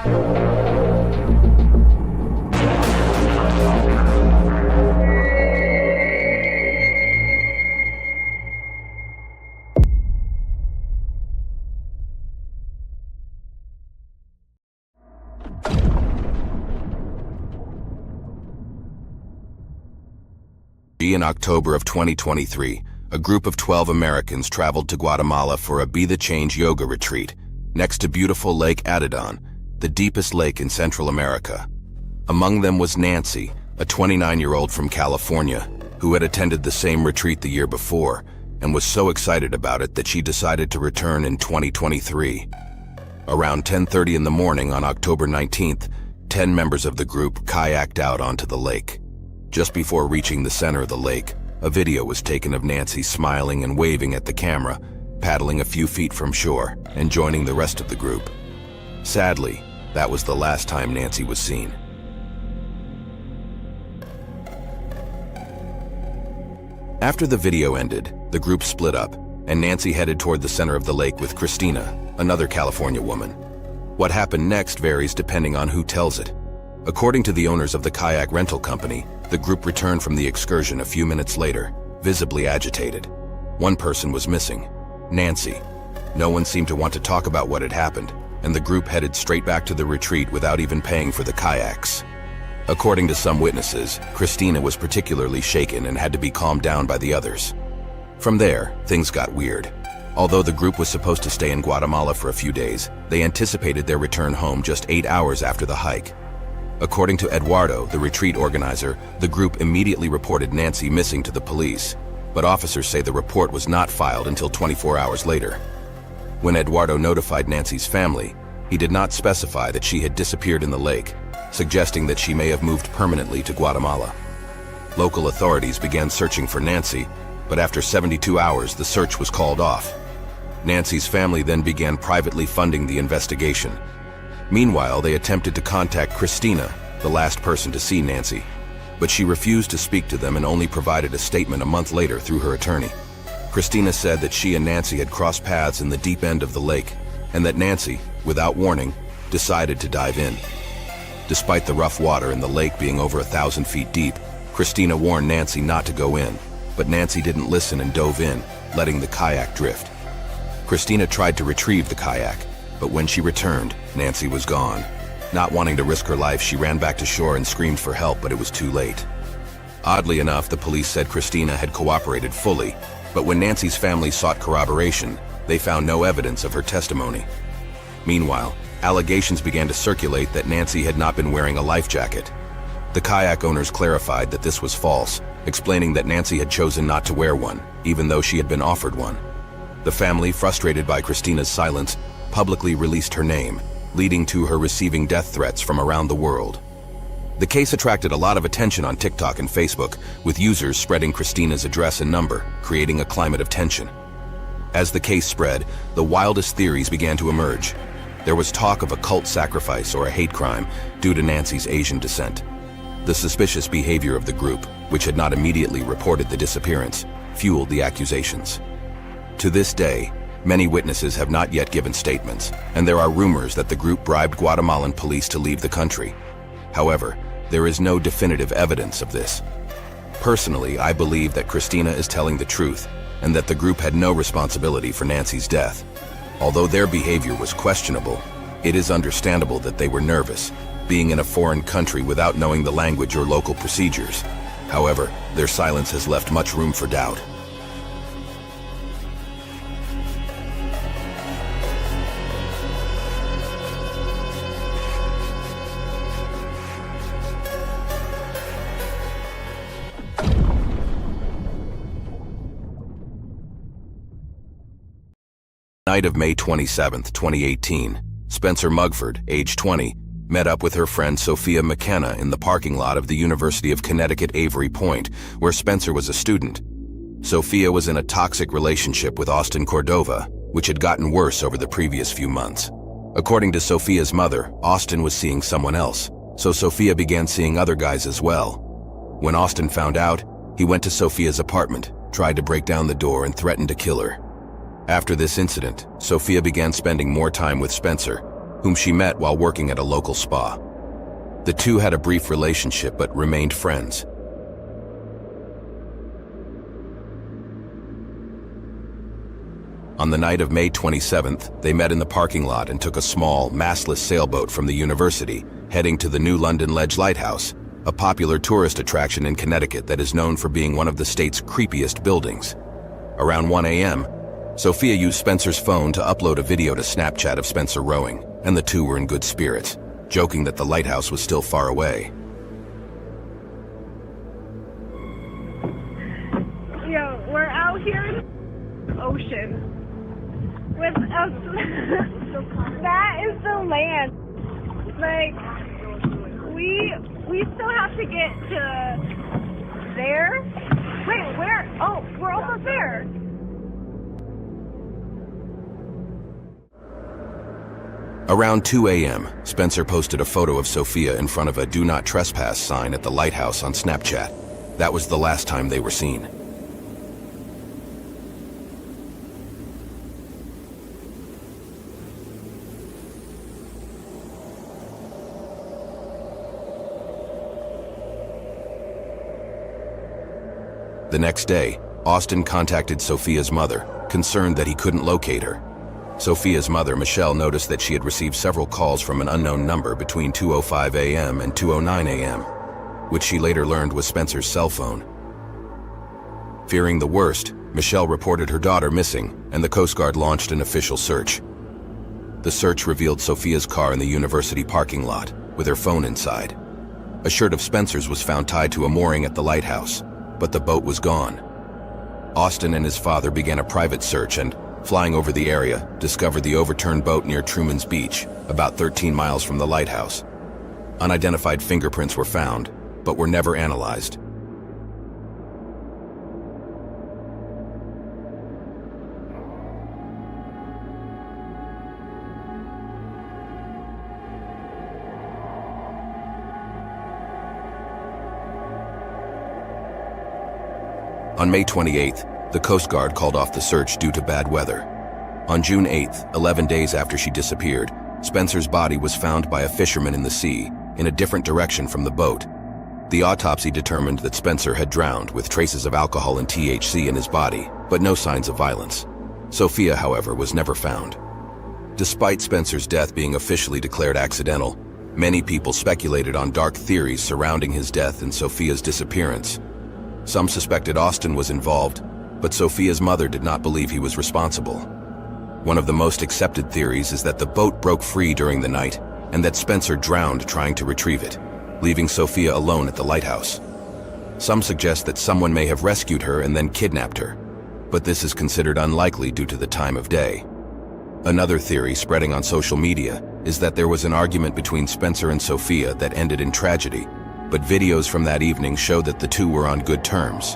In October of 2023, a group of 12 Americans traveled to Guatemala for a Be the Change yoga retreat next to beautiful Lake Atitlan, the deepest lake in Central America. Among them was Nancy, a 29-year-old from California, who had attended the same retreat the year before and was so excited about it that she decided to return in 2023. Around 10:30 in the morning on October 19th, 10 members of the group kayaked out onto the lake. Just before reaching the center of the lake, a video was taken of Nancy smiling and waving at the camera, paddling a few feet from shore, and joining the rest of the group. Sadly, that was the last time Nancy was seen. After the video ended, the group split up, and Nancy headed toward the center of the lake with Christina, another California woman. What happened next varies depending on who tells it. According to the owners of the kayak rental company, the group returned from the excursion a few minutes later, visibly agitated. One person was missing, Nancy. No one seemed to want to talk about what had happened, and the group headed straight back to the retreat without even paying for the kayaks. According to some witnesses, Christina was particularly shaken and had to be calmed down by the others. From there, things got weird. Although the group was supposed to stay in Guatemala for a few days, they anticipated their return home just 8 hours after the hike. According to Eduardo, the retreat organizer, the group immediately reported Nancy missing to the police, but officers say the report was not filed until 24 hours later. When Eduardo notified Nancy's family, he did not specify that she had disappeared in the lake, suggesting that she may have moved permanently to Guatemala. Local authorities began searching for Nancy, but after 72 hours, the search was called off. Nancy's family then began privately funding the investigation. Meanwhile, they attempted to contact Christina, the last person to see Nancy, but she refused to speak to them and only provided a statement a month later through her attorney. Christina said that she and Nancy had crossed paths in the deep end of the lake, and that Nancy, without warning, decided to dive in. Despite the rough water and the lake being over 1,000 feet deep, Christina warned Nancy not to go in, but Nancy didn't listen and dove in, letting the kayak drift. Christina tried to retrieve the kayak, but when she returned, Nancy was gone. Not wanting to risk her life, she ran back to shore and screamed for help, but it was too late. Oddly enough, the police said Christina had cooperated fully, but when Nancy's family sought corroboration, they found no evidence of her testimony. Meanwhile, allegations began to circulate that Nancy had not been wearing a life jacket. The kayak owners clarified that this was false, explaining that Nancy had chosen not to wear one, even though she had been offered one. The family, frustrated by Christina's silence, publicly released her name, leading to her receiving death threats from around the world. The case attracted a lot of attention on TikTok and Facebook, with users spreading Christina's address and number, creating a climate of tension. As the case spread, the wildest theories began to emerge. There was talk of a cult sacrifice or a hate crime due to Nancy's Asian descent. The suspicious behavior of the group, which had not immediately reported the disappearance, fueled the accusations. To this day, many witnesses have not yet given statements, and there are rumors that the group bribed Guatemalan police to leave the country. However, there is no definitive evidence of this. Personally, I believe that Christina is telling the truth, and that the group had no responsibility for Nancy's death. Although their behavior was questionable, it is understandable that they were nervous, being in a foreign country without knowing the language or local procedures. However, their silence has left much room for doubt. Night of May 27, 2018, Spencer Mugford, age 20, met up with her friend Sophia McKenna in the parking lot of the University of Connecticut Avery Point, where Spencer was a student. Sophia was in a toxic relationship with Austin Cordova, which had gotten worse over the previous few months. According to Sophia's mother, Austin was seeing someone else, so Sophia began seeing other guys as well. When Austin found out, he went to Sophia's apartment, tried to break down the door, and threatened to kill her. After this incident, Sophia began spending more time with Spencer, whom she met while working at a local spa. The two had a brief relationship but remained friends. On the night of May 27th, they met in the parking lot and took a small, mastless sailboat from the university, heading to the New London Ledge Lighthouse, a popular tourist attraction in Connecticut that is known for being one of the state's creepiest buildings. Around 1 a.m., Sophia used Spencer's phone to upload a video to Snapchat of Spencer rowing, and the two were in good spirits, joking that the lighthouse was still far away. Yo, we're out here in the ocean with us. That is the land. Like, we still have to get to there. Wait, where? Oh, we're almost there. Around 2 a.m., Spencer posted a photo of Sophia in front of a "Do Not Trespass" sign at the lighthouse on Snapchat. That was the last time they were seen. The next day, Austin contacted Sophia's mother, concerned that he couldn't locate her. Sophia's mother, Michelle, noticed that she had received several calls from an unknown number between 2:05 a.m. and 2:09 a.m., which she later learned was Spencer's cell phone. Fearing the worst, Michelle reported her daughter missing, and the Coast Guard launched an official search. The search revealed Sophia's car in the university parking lot, with her phone inside. A shirt of Spencer's was found tied to a mooring at the lighthouse, but the boat was gone. Austin and his father began a private search and, flying over the area, discovered the overturned boat near Truman's Beach, about 13 miles from the lighthouse. Unidentified fingerprints were found, but were never analyzed. On May 28th, the Coast Guard called off the search due to bad weather. On June 8th, 11 days after she disappeared, Spencer's body was found by a fisherman in the sea, in a different direction from the boat. The autopsy determined that Spencer had drowned with traces of alcohol and THC in his body, but no signs of violence. Sophia, however, was never found. Despite Spencer's death being officially declared accidental, many people speculated on dark theories surrounding his death and Sophia's disappearance. Some suspected Austin was involved, but Sophia's mother did not believe he was responsible. One of the most accepted theories is that the boat broke free during the night and that Spencer drowned trying to retrieve it, leaving Sophia alone at the lighthouse. Some suggest that someone may have rescued her and then kidnapped her, but this is considered unlikely due to the time of day. Another theory spreading on social media is that there was an argument between Spencer and Sophia that ended in tragedy, but videos from that evening show that the two were on good terms.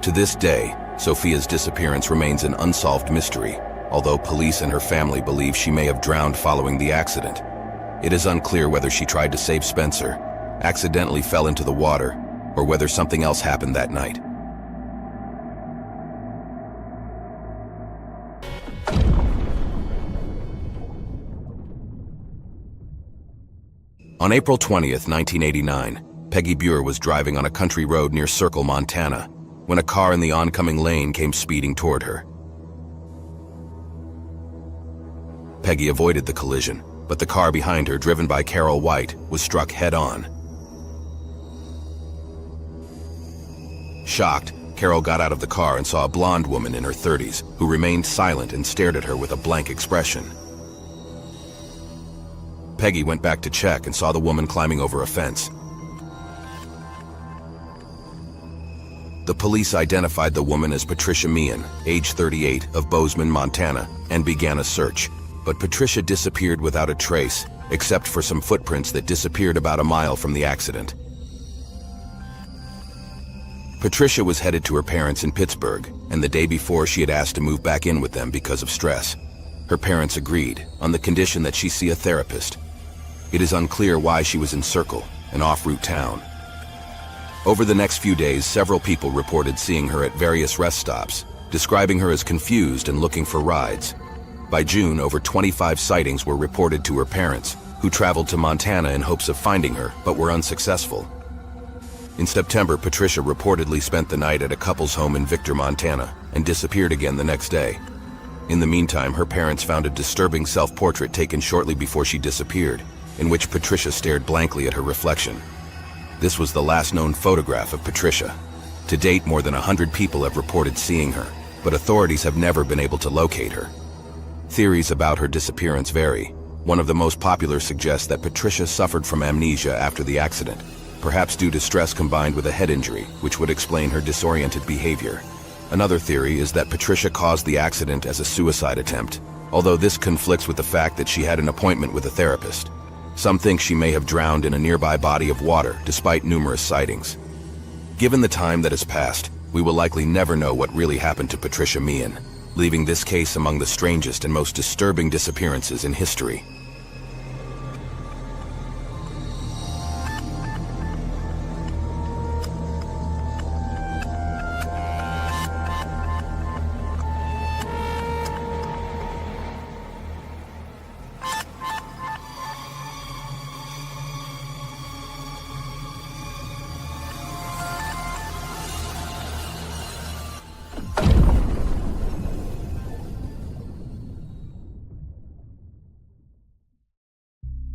To this day, Sophia's disappearance remains an unsolved mystery, although police and her family believe she may have drowned following the accident. It is unclear whether she tried to save Spencer, accidentally fell into the water, or whether something else happened that night. On April 20th, 1989, Peggy Buer was driving on a country road near Circle, Montana, when a car in the oncoming lane came speeding toward her. Peggy avoided the collision, but the car behind her, driven by Carol White, was struck head-on. Shocked, Carol got out of the car and saw a blonde woman in her 30s who remained silent and stared at her with a blank expression. Peggy went back to check and saw the woman climbing over a fence. The police identified the woman as Patricia Meehan, age 38, of Bozeman, Montana, and began a search. But Patricia disappeared without a trace, except for some footprints that disappeared about a mile from the accident. Patricia was headed to her parents in Pittsburgh, and the day before she had asked to move back in with them because of stress. Her parents agreed, on the condition that she see a therapist. It is unclear why she was in Circle, an off-route town. Over the next few days, several people reported seeing her at various rest stops, describing her as confused and looking for rides. By June, over 25 sightings were reported to her parents, who traveled to Montana in hopes of finding her, but were unsuccessful. In September, Patricia reportedly spent the night at a couple's home in Victor, Montana, and disappeared again the next day. In the meantime, her parents found a disturbing self-portrait taken shortly before she disappeared, in which Patricia stared blankly at her reflection. This was the last known photograph of Patricia. To date, more than 100 people have reported seeing her, but authorities have never been able to locate her. Theories about her disappearance vary. One of the most popular suggests that Patricia suffered from amnesia after the accident, perhaps due to stress combined with a head injury, which would explain her disoriented behavior. Another theory is that Patricia caused the accident as a suicide attempt, although this conflicts with the fact that she had an appointment with a therapist. Some think she may have drowned in a nearby body of water, despite numerous sightings. Given the time that has passed, we will likely never know what really happened to Patricia Meehan, leaving this case among the strangest and most disturbing disappearances in history.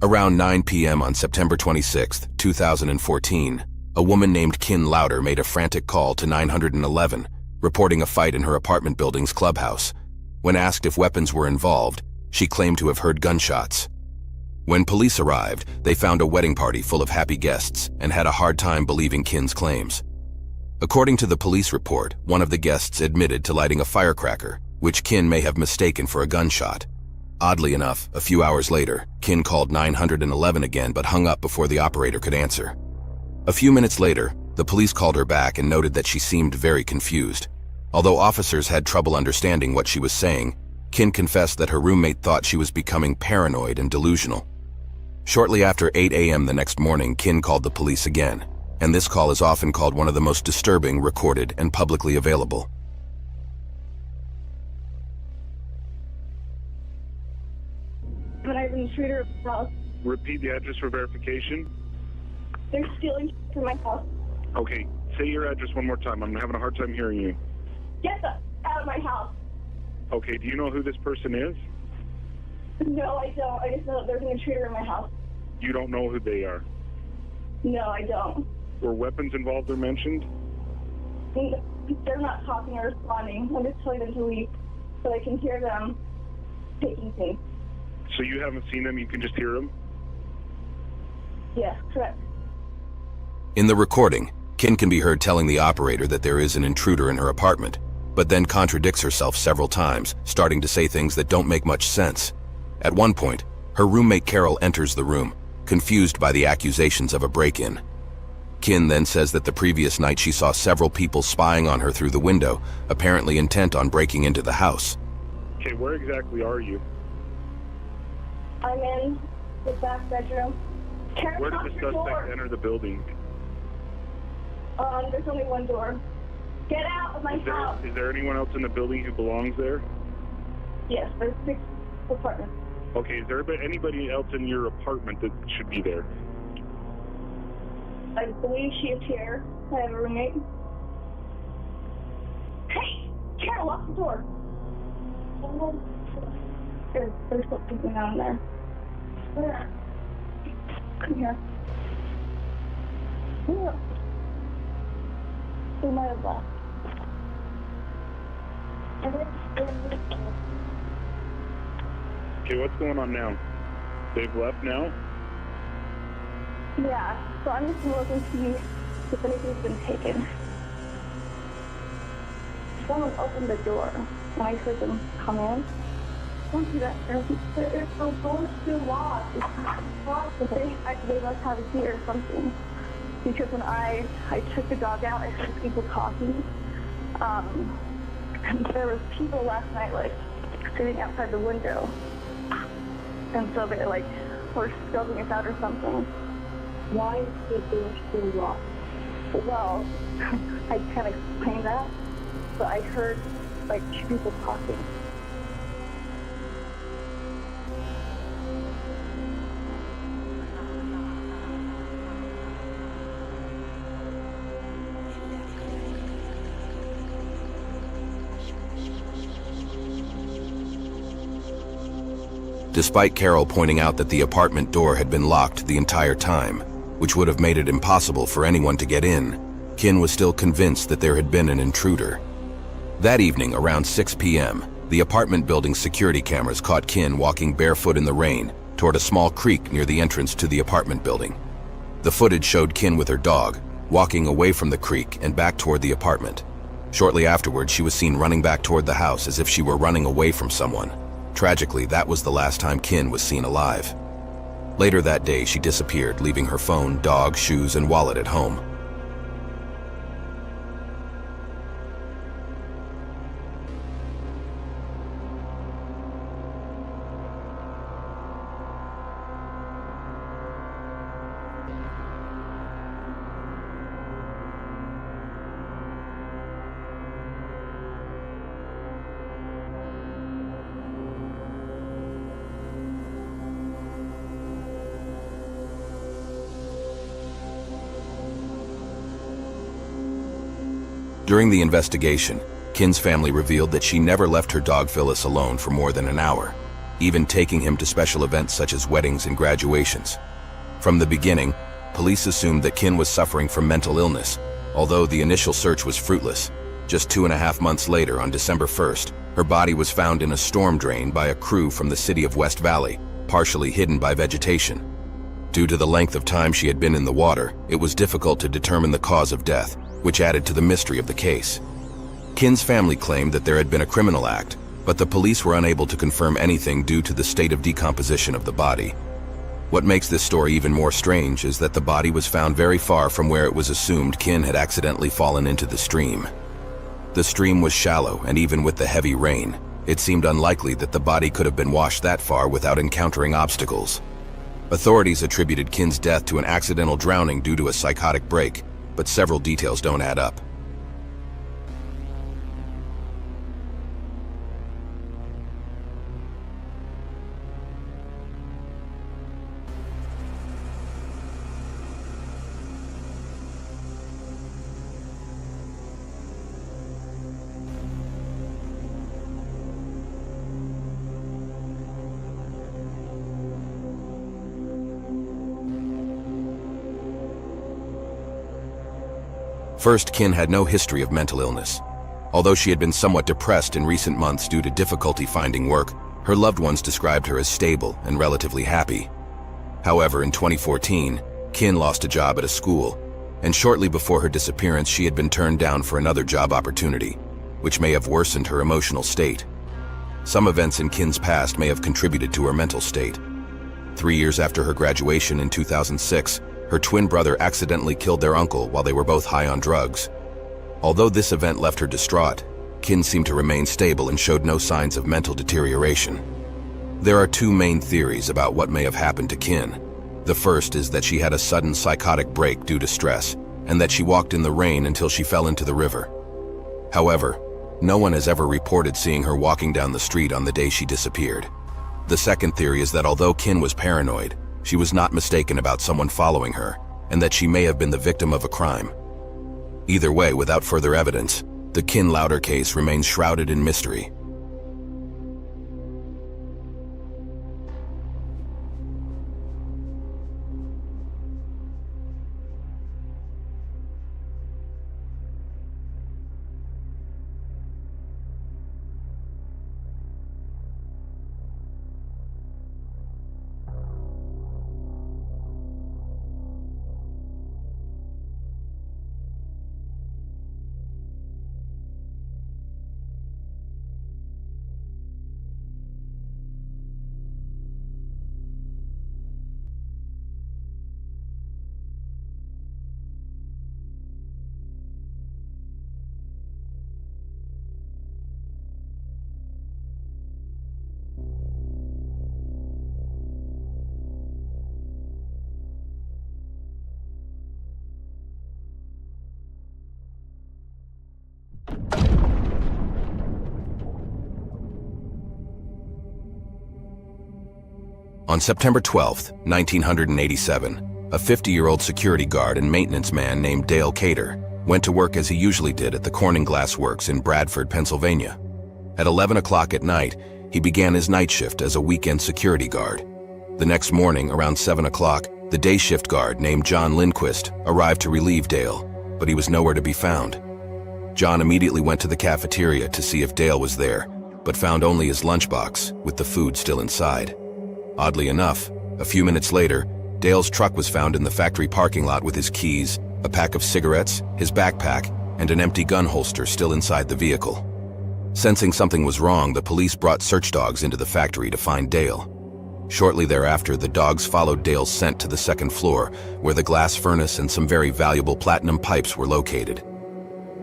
Around 9 p.m. on September 26, 2014, a woman named Kin Louder made a frantic call to 911, reporting a fight in her apartment building's clubhouse. When asked if weapons were involved, she claimed to have heard gunshots. When police arrived, they found a wedding party full of happy guests and had a hard time believing Kin's claims. According to the police report, one of the guests admitted to lighting a firecracker, which Kin may have mistaken for a gunshot. Oddly enough, a few hours later, Kin called 911 again but hung up before the operator could answer. A few minutes later, the police called her back and noted that she seemed very confused. Although officers had trouble understanding what she was saying, Kin confessed that her roommate thought she was becoming paranoid and delusional. Shortly after 8 a.m. the next morning, Kin called the police again, and this call is often called one of the most disturbing recorded and publicly available. When I was an intruder at my house, Repeat the address for verification. they're stealing from my house. Okay, say your address one more time. I'm having a hard time hearing you. Get the out of my house. Okay, do you know who this person is? No, I don't. I just know that there's an intruder in my house. You don't know who they are. No, I don't. Were weapons involved or mentioned? They're not talking or responding. I'm just telling them to leave, but I can hear them taking things. So you haven't seen them, you can just hear them? Yes, correct. In the recording, Kin can be heard telling the operator that there is an intruder in her apartment, but then contradicts herself several times, starting to say things that don't make much sense. At one point, her roommate Carol enters the room, confused by the accusations of a break-in. Kin then says that the previous night she saw several people spying on her through the window, apparently intent on breaking into the house. Okay, where exactly are you? I'm in the back bedroom. Carol, Where did lock the your suspect door. enter the building? There's only one door. Get out of my house. Is there anyone else in the building who belongs there? Yes, there's 6 apartments. Okay, is there anybody else in your apartment that should be there? I believe she is here. I have a roommate. Hey, Carol, lock the door. There's something going on there. Where? Come here. Where? They might have left. Okay, what's going on now? They've left now? Yeah, so I'm just going to look and see if anything's been taken. Someone opened the door, and I heard them come in. Don't do that. The door's still locked. It's locked. But they must have a key or something. Because when I took the dog out, I heard people talking. And there was people last night, like, sitting outside the window. And so they, like, were scoping us out or something. Why is the door still locked? Well, I can't explain that, but I heard, like, 2 people talking. despite Carol pointing out that the apartment door had been locked the entire time, which would have made it impossible for anyone to get in. Kin was still convinced that there had been an intruder. That evening, around 6 p.m., the apartment building's security cameras caught Kin walking barefoot in the rain toward a small creek near the entrance to the apartment building. The footage showed Kin with her dog, walking away from the creek and back toward the apartment. Shortly afterward, she was seen running back toward the house as if she were running away from someone. Tragically, that was the last time Kin was seen alive. Later that day, she disappeared, leaving her phone, dog, shoes, and wallet at home. During the investigation, Kin's family revealed that she never left her dog Phyllis alone for more than an hour, even taking him to special events such as weddings and graduations. From the beginning, police assumed that Kin was suffering from mental illness, although the initial search was fruitless. Just 2.5 months later, on December 1st, her body was found in a storm drain by a crew from the city of West Valley, partially hidden by vegetation. Due to the length of time she had been in the water, it was difficult to determine the cause of death, which added to the mystery of the case. Kin's family claimed that there had been a criminal act, but the police were unable to confirm anything due to the state of decomposition of the body. What makes this story even more strange is that the body was found very far from where it was assumed Kin had accidentally fallen into the stream. The stream was shallow, and even with the heavy rain, it seemed unlikely that the body could have been washed that far without encountering obstacles. Authorities attributed Kin's death to an accidental drowning due to a psychotic break, but several details don't add up. First, Kin had no history of mental illness. Although she had been somewhat depressed in recent months due to difficulty finding work, her loved ones described her as stable and relatively happy. However, in 2014, Kin lost a job at a school, and shortly before her disappearance, she had been turned down for another job opportunity, which may have worsened her emotional state. Some events in Kin's past may have contributed to her mental state. 3 years after her graduation in 2006, her twin brother accidentally killed their uncle while they were both high on drugs. Although this event left her distraught, Kin seemed to remain stable and showed no signs of mental deterioration. There are two main theories about what may have happened to Kin. The first is that she had a sudden psychotic break due to stress, and that she walked in the rain until she fell into the river. However, no one has ever reported seeing her walking down the street on the day she disappeared. The second theory is that although Kin was paranoid, she was not mistaken about someone following her, and that she may have been the victim of a crime. Either way, without further evidence, the Kin Lowder case remains shrouded in mystery. On September 12, 1987, a 50-year-old security guard and maintenance man named Dale Cater went to work as he usually did at the Corning Glass Works in Bradford, Pennsylvania. At 11 o'clock at night, he began his night shift as a weekend security guard. The next morning, around 7 o'clock, the day shift guard named John Lindquist arrived to relieve Dale, but he was nowhere to be found. John immediately went to the cafeteria to see if Dale was there, but found only his lunchbox with the food still inside. Oddly enough, a few minutes later, Dale's truck was found in the factory parking lot with his keys, a pack of cigarettes, his backpack, and an empty gun holster still inside the vehicle. Sensing something was wrong, the police brought search dogs into the factory to find Dale. Shortly thereafter, the dogs followed Dale's scent to the second floor, where the glass furnace and some very valuable platinum pipes were located.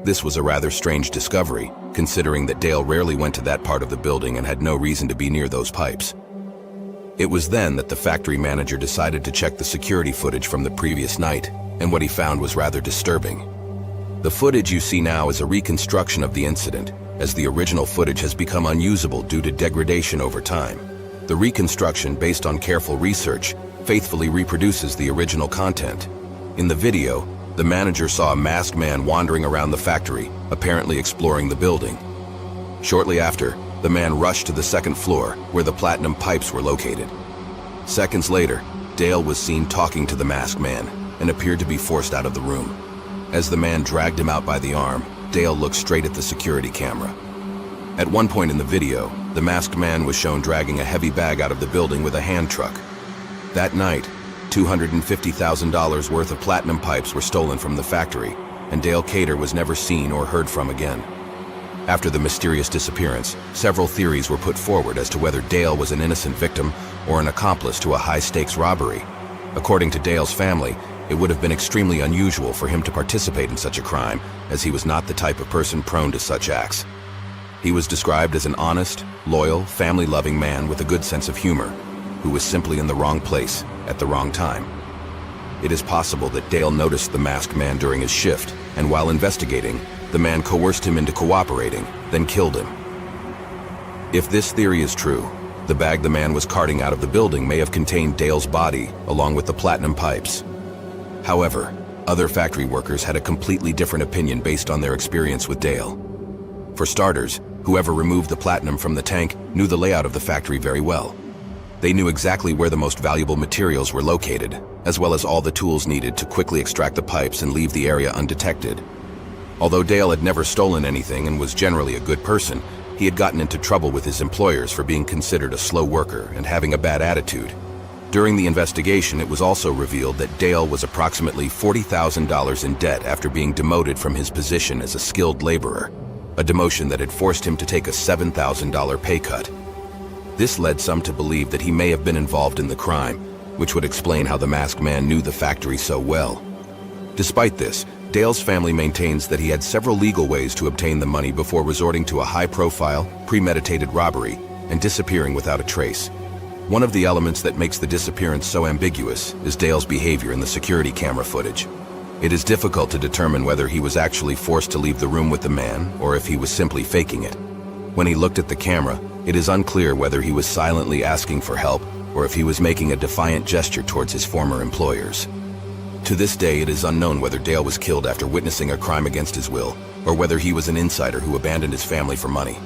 This was a rather strange discovery, considering that Dale rarely went to that part of the building and had no reason to be near those pipes. It was then that the factory manager decided to check the security footage from the previous night, and what he found was rather disturbing. The footage you see now is a reconstruction of the incident, as the original footage has become unusable due to degradation over time. The reconstruction, based on careful research, faithfully reproduces the original content. In the video, the manager saw a masked man wandering around the factory, apparently exploring the building. Shortly after, the man rushed to the second floor, where the platinum pipes were located. Seconds later, Dale was seen talking to the masked man and appeared to be forced out of the room. As the man dragged him out by the arm, Dale looked straight at the security camera. At one point in the video, the masked man was shown dragging a heavy bag out of the building with a hand truck. That night, $250,000 worth of platinum pipes were stolen from the factory, and Dale Cater was never seen or heard from again. After the mysterious disappearance, several theories were put forward as to whether Dale was an innocent victim or an accomplice to a high-stakes robbery. According to Dale's family, it would have been extremely unusual for him to participate in such a crime, as he was not the type of person prone to such acts. He was described as an honest, loyal, family-loving man with a good sense of humor, who was simply in the wrong place at the wrong time. It is possible that Dale noticed the masked man during his shift, and while investigating, the man coerced him into cooperating, then killed him. If this theory is true, the bag the man was carting out of the building may have contained Dale's body, along with the platinum pipes. However, other factory workers had a completely different opinion based on their experience with Dale. For starters, whoever removed the platinum from the tank knew the layout of the factory very well. They knew exactly where the most valuable materials were located, as well as all the tools needed to quickly extract the pipes and leave the area undetected. Although Dale had never stolen anything and was generally a good person, he had gotten into trouble with his employers for being considered a slow worker and having a bad attitude. During the investigation, it was also revealed that Dale was approximately $40,000 in debt after being demoted from his position as a skilled laborer, a demotion that had forced him to take a $7,000 pay cut. This led some to believe that he may have been involved in the crime, which would explain how the masked man knew the factory so well. Despite this, Dale's family maintains that he had several legal ways to obtain the money before resorting to a high-profile, premeditated robbery and disappearing without a trace. One of the elements that makes the disappearance so ambiguous is Dale's behavior in the security camera footage. It is difficult to determine whether he was actually forced to leave the room with the man or if he was simply faking it. When he looked at the camera, it is unclear whether he was silently asking for help or if he was making a defiant gesture towards his former employers. To this day, it is unknown whether Dale was killed after witnessing a crime against his will or whether he was an insider who abandoned his family for money.